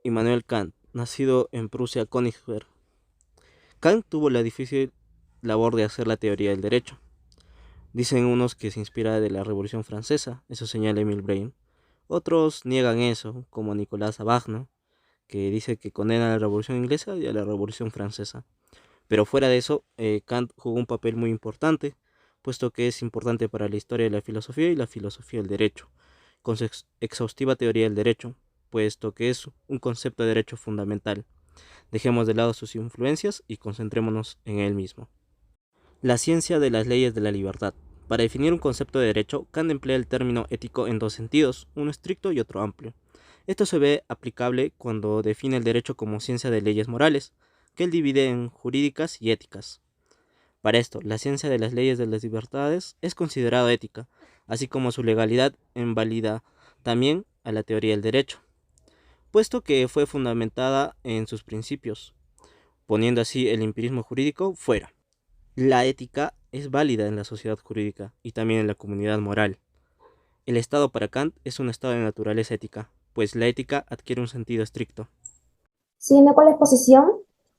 Immanuel Kant, nacido en Prusia, Königsberg. Kant tuvo la difícil labor de hacer la teoría del derecho. Dicen unos que se inspira de la Revolución Francesa, eso señala Emil Breyne. Otros niegan eso, como Nicolás Wagner, que dice que condena a la Revolución Inglesa y a la Revolución Francesa. Pero fuera de eso, Kant jugó un papel muy importante, puesto que es importante para la historia de la filosofía y la filosofía del derecho, con su exhaustiva teoría del derecho, puesto que es un concepto de derecho fundamental. Dejemos de lado sus influencias y concentrémonos en él mismo. La ciencia de las leyes de la libertad. Para definir un concepto de derecho, Kant emplea el término ético en dos sentidos, uno estricto y otro amplio. Esto se ve aplicable cuando define el derecho como ciencia de leyes morales, que él divide en jurídicas y éticas. Para esto, la ciencia de las leyes de las libertades es considerada ética, así como su legalidad invalida también a la teoría del derecho, puesto que fue fundamentada en sus principios, poniendo así el empirismo jurídico fuera. La ética es válida en la sociedad jurídica y también en la comunidad moral. El Estado para Kant es un estado de naturaleza ética, pues la ética adquiere un sentido estricto. Siguiendo con la exposición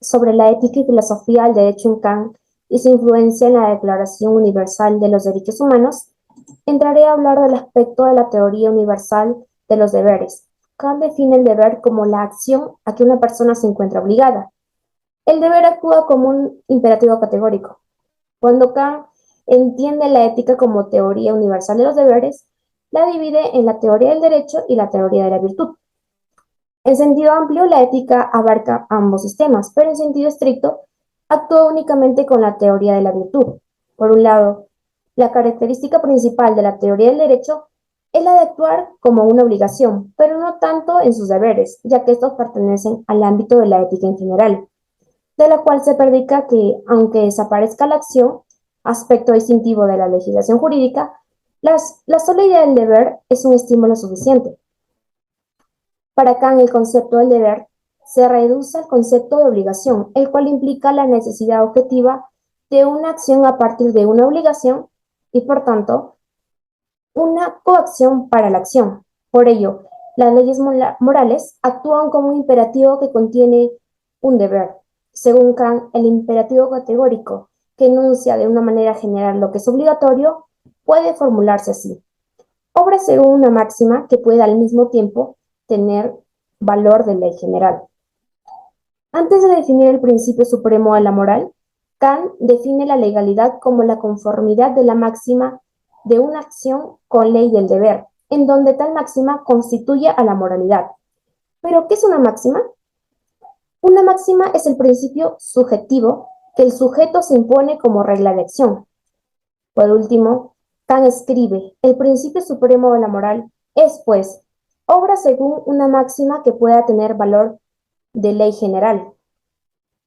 sobre la ética y filosofía del derecho en Kant y su influencia en la Declaración Universal de los Derechos Humanos, entraré a hablar del aspecto de la teoría universal de los deberes. Kant define el deber como la acción a que una persona se encuentra obligada. El deber actúa como un imperativo categórico. Cuando Kant entiende la ética como teoría universal de los deberes, la divide en la teoría del derecho y la teoría de la virtud. En sentido amplio, la ética abarca ambos sistemas, pero en sentido estricto, actúa únicamente con la teoría de la virtud. Por un lado, la característica principal de la teoría del derecho es la de actuar como una obligación, pero no tanto en sus deberes, ya que estos pertenecen al ámbito de la ética en general, de la cual se predica que, aunque desaparezca la acción, aspecto distintivo de la legislación jurídica, la sola idea del deber es un estímulo suficiente. Para Kant, el concepto del deber se reduce al concepto de obligación, el cual implica la necesidad objetiva de una acción a partir de una obligación y, por tanto, una coacción para la acción. Por ello, las leyes morales actúan como un imperativo que contiene un deber. Según Kant, el imperativo categórico, que enuncia de una manera general lo que es obligatorio, puede formularse así. Obra según una máxima que puede al mismo tiempo tener valor de ley general. Antes de definir el principio supremo de la moral, Kant define la legalidad como la conformidad de la máxima de una acción con ley del deber, en donde tal máxima constituye a la moralidad. ¿Pero qué es una máxima? Una máxima es el principio subjetivo que el sujeto se impone como regla de acción. Por último, Kant escribe, el principio supremo de la moral es, pues, obra según una máxima que pueda tener valor de ley general.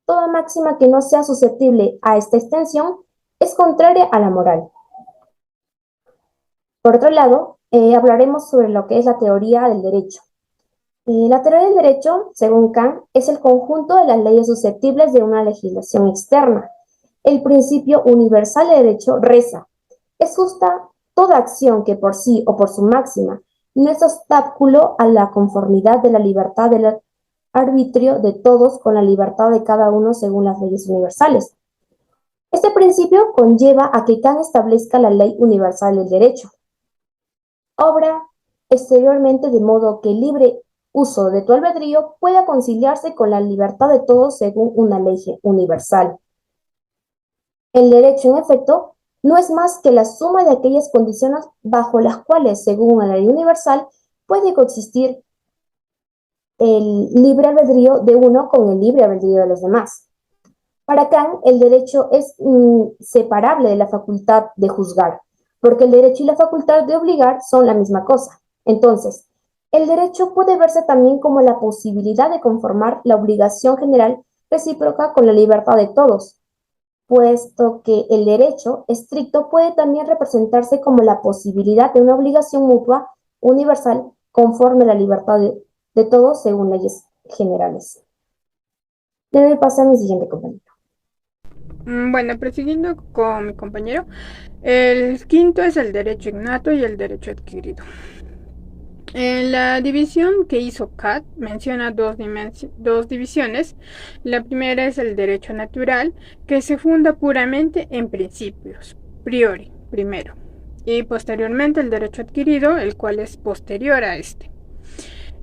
Toda máxima que no sea susceptible a esta extensión es contraria a la moral. Por otro lado, hablaremos sobre lo que es la teoría del derecho. La teoría del derecho, según Kant, es el conjunto de las leyes susceptibles de una legislación externa. El principio universal de derecho reza: es justa toda acción que por sí o por su máxima no es obstáculo a la conformidad de la libertad del arbitrio de todos con la libertad de cada uno según las leyes universales. Este principio conlleva a que Kant establezca la ley universal del derecho. Obra exteriormente de modo que el libre uso de tu albedrío pueda conciliarse con la libertad de todos según una ley universal. El derecho, en efecto, no es más que la suma de aquellas condiciones bajo las cuales, según una ley universal, puede coexistir el libre albedrío de uno con el libre albedrío de los demás. Para Kant, el derecho es inseparable de la facultad de juzgar, porque el derecho y la facultad de obligar son la misma cosa. Entonces, el derecho puede verse también como la posibilidad de conformar la obligación general recíproca con la libertad de todos, puesto que el derecho estricto puede también representarse como la posibilidad de una obligación mutua universal conforme a la libertad de todos según leyes generales. Le doy paso a mi siguiente compañero. Bueno, prosiguiendo con mi compañero, el quinto es el derecho innato y el derecho adquirido. En la división que hizo Kant menciona dos divisiones. La primera es el derecho natural, que se funda puramente en principios, priori, primero, y posteriormente el derecho adquirido, el cual es posterior a este.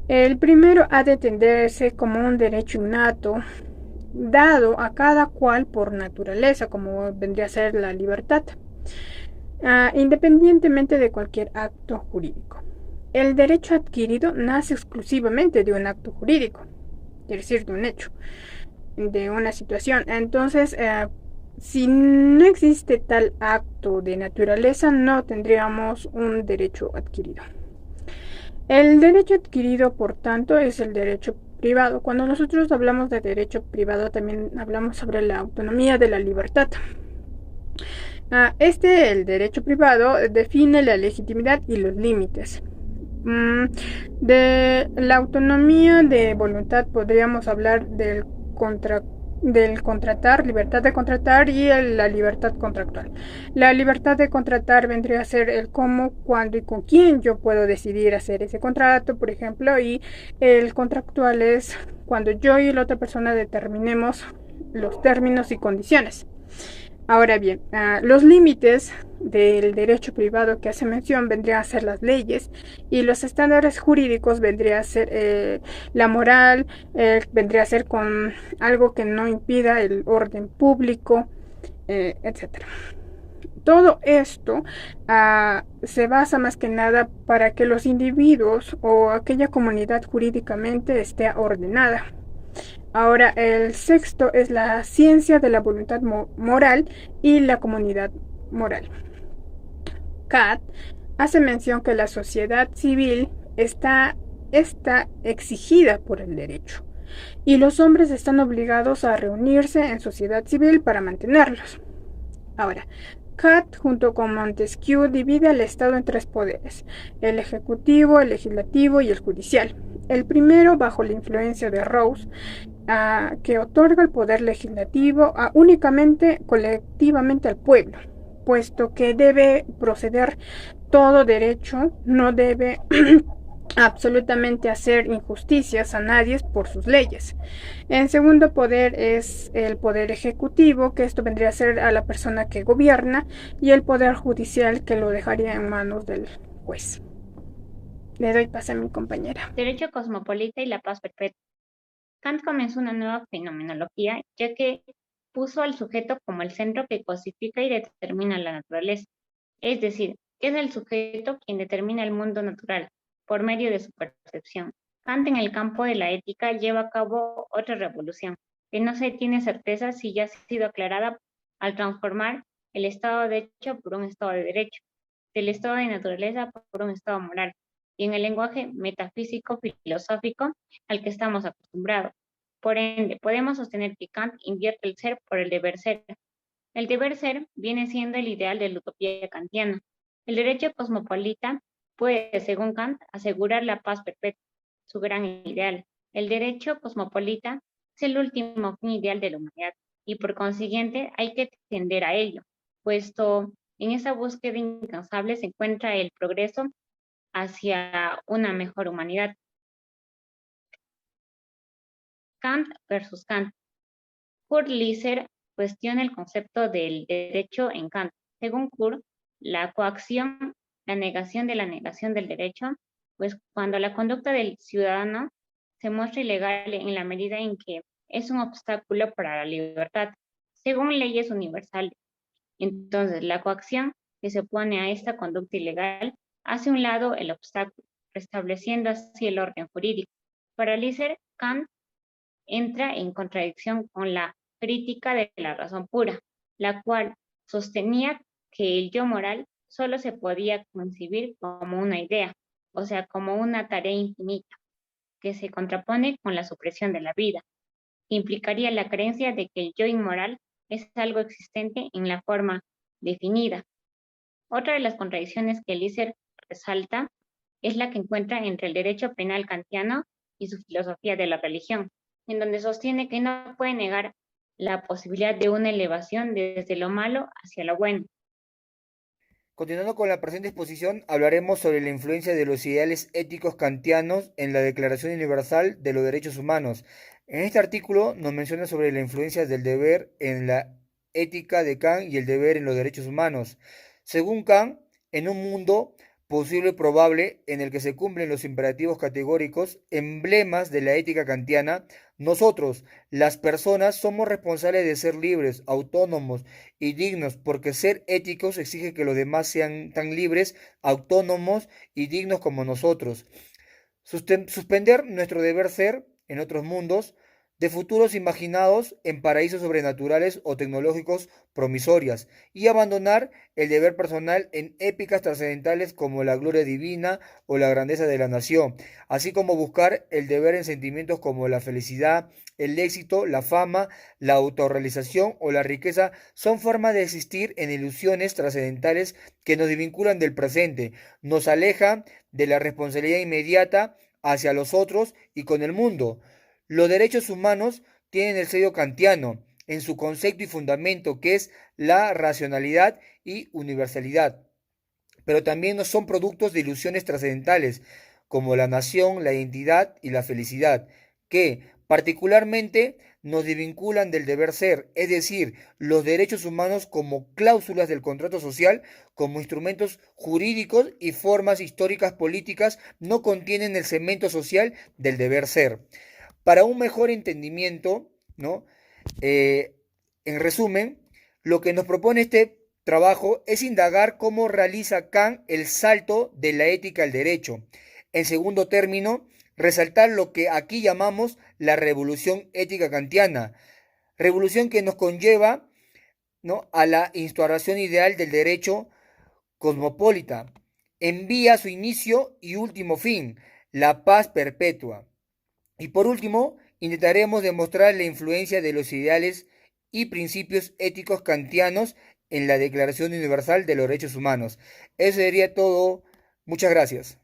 El primero ha de entenderse como un derecho innato, dado a cada cual por naturaleza, como vendría a ser la libertad, independientemente de cualquier acto jurídico. El derecho adquirido nace exclusivamente de un acto jurídico, es decir, de un hecho, de una situación. Entonces, si no existe tal acto de naturaleza, no tendríamos un derecho adquirido. El derecho adquirido, por tanto, es el derecho privado. Cuando nosotros hablamos de derecho privado, también hablamos sobre la autonomía de la libertad. El derecho privado, define la legitimidad y los límites. De la autonomía de voluntad podríamos hablar del contratar, libertad de contratar, y la libertad contractual. La libertad de contratar vendría a ser el cómo, cuándo y con quién yo puedo decidir hacer ese contrato, por ejemplo, y el contractual es cuando yo y la otra persona determinemos los términos y condiciones. Ahora bien, los límites del derecho privado que hace mención vendrían a ser las leyes, y los estándares jurídicos vendría a ser la moral, vendría a ser con algo que no impida el orden público, etc. Todo esto se basa más que nada para que los individuos o aquella comunidad jurídicamente esté ordenada. Ahora, el sexto es la ciencia de la voluntad moral y la comunidad moral. Kant hace mención que la sociedad civil está exigida por el derecho, y los hombres están obligados a reunirse en sociedad civil para mantenerlos. Ahora, Kant, junto con Montesquieu, divide al Estado en tres poderes: el ejecutivo, el legislativo y el judicial. El primero, bajo la influencia de Rawls, que otorga el poder legislativo únicamente colectivamente al pueblo, puesto que debe proceder todo derecho, no debe absolutamente hacer injusticias a nadie por sus leyes. El segundo poder es el poder ejecutivo, que esto vendría a ser a la persona que gobierna, y el poder judicial, que lo dejaría en manos del juez. Le doy paso a mi compañera. Derecho cosmopolita y la paz perpetua. Kant comenzó una nueva fenomenología, ya que puso al sujeto como el centro que cosifica y determina la naturaleza. Es decir, que es el sujeto quien determina el mundo natural por medio de su percepción. Kant, en el campo de la ética, lleva a cabo otra revolución, que no se tiene certeza si ya ha sido aclarada al transformar el estado de hecho por un estado de derecho, del estado de naturaleza por un estado moral, y en el lenguaje metafísico filosófico al que estamos acostumbrados. Por ende, podemos sostener que Kant invierte el ser por el deber ser. El deber ser viene siendo el ideal de la utopía kantiana. El derecho cosmopolita puede, según Kant, asegurar la paz perpetua, su gran ideal. El derecho cosmopolita es el último fin ideal de la humanidad, y por consiguiente hay que tender a ello, puesto en esa búsqueda incansable se encuentra el progreso hacia una mejor humanidad. Kant versus Kant. Kurt Lisser cuestiona el concepto del derecho en Kant. Según Kurt, la coacción, la negación de la negación del derecho, pues cuando la conducta del ciudadano se muestra ilegal en la medida en que es un obstáculo para la libertad, según leyes universales. Entonces, la coacción que se opone a esta conducta ilegal hace a un lado el obstáculo, restableciendo así el orden jurídico. Para Lisser, Kant entra en contradicción con la crítica de la razón pura, la cual sostenía que el yo moral solo se podía concebir como una idea, o sea, como una tarea infinita, que se contrapone con la supresión de la vida, que implicaría la creencia de que el yo inmoral es algo existente en la forma definida. Otra de las contradicciones que Lisser resalta es la que encuentra entre el derecho penal kantiano y su filosofía de la religión, en donde sostiene que no puede negar la posibilidad de una elevación desde lo malo hacia lo bueno. Continuando con la presente exposición, hablaremos sobre la influencia de los ideales éticos kantianos en la Declaración Universal de los Derechos Humanos. En este artículo nos menciona sobre la influencia del deber en la ética de Kant y el deber en los derechos humanos. Según Kant, en un mundo posible y probable en el que se cumplen los imperativos categóricos, emblemas de la ética kantiana, nosotros, las personas, somos responsables de ser libres, autónomos y dignos, porque ser éticos exige que los demás sean tan libres, autónomos y dignos como nosotros. Suspender nuestro deber ser en otros mundos, de futuros imaginados en paraísos sobrenaturales o tecnológicos promisorias, y abandonar el deber personal en épicas trascendentales como la gloria divina o la grandeza de la nación, así como buscar el deber en sentimientos como la felicidad, el éxito, la fama, la autorrealización o la riqueza, son formas de existir en ilusiones trascendentales que nos desvinculan del presente, nos alejan de la responsabilidad inmediata hacia los otros y con el mundo. Los derechos humanos tienen el sello kantiano en su concepto y fundamento, que es la racionalidad y universalidad, pero también no son productos de ilusiones trascendentales, como la nación, la identidad y la felicidad, que particularmente nos desvinculan del deber ser, es decir, los derechos humanos como cláusulas del contrato social, como instrumentos jurídicos y formas históricas políticas, no contienen el cemento social del deber ser. Para un mejor entendimiento, ¿no? Eh, en resumen, lo que nos propone este trabajo es indagar cómo realiza Kant el salto de la ética al derecho. En segundo término, resaltar lo que aquí llamamos la revolución ética kantiana, revolución que nos conlleva, ¿no?, a la instauración ideal del derecho cosmopolita. Envía su inicio y último fin, la paz perpetua. Y por último, intentaremos demostrar la influencia de los ideales y principios éticos kantianos en la Declaración Universal de los Derechos Humanos. Eso sería todo. Muchas gracias.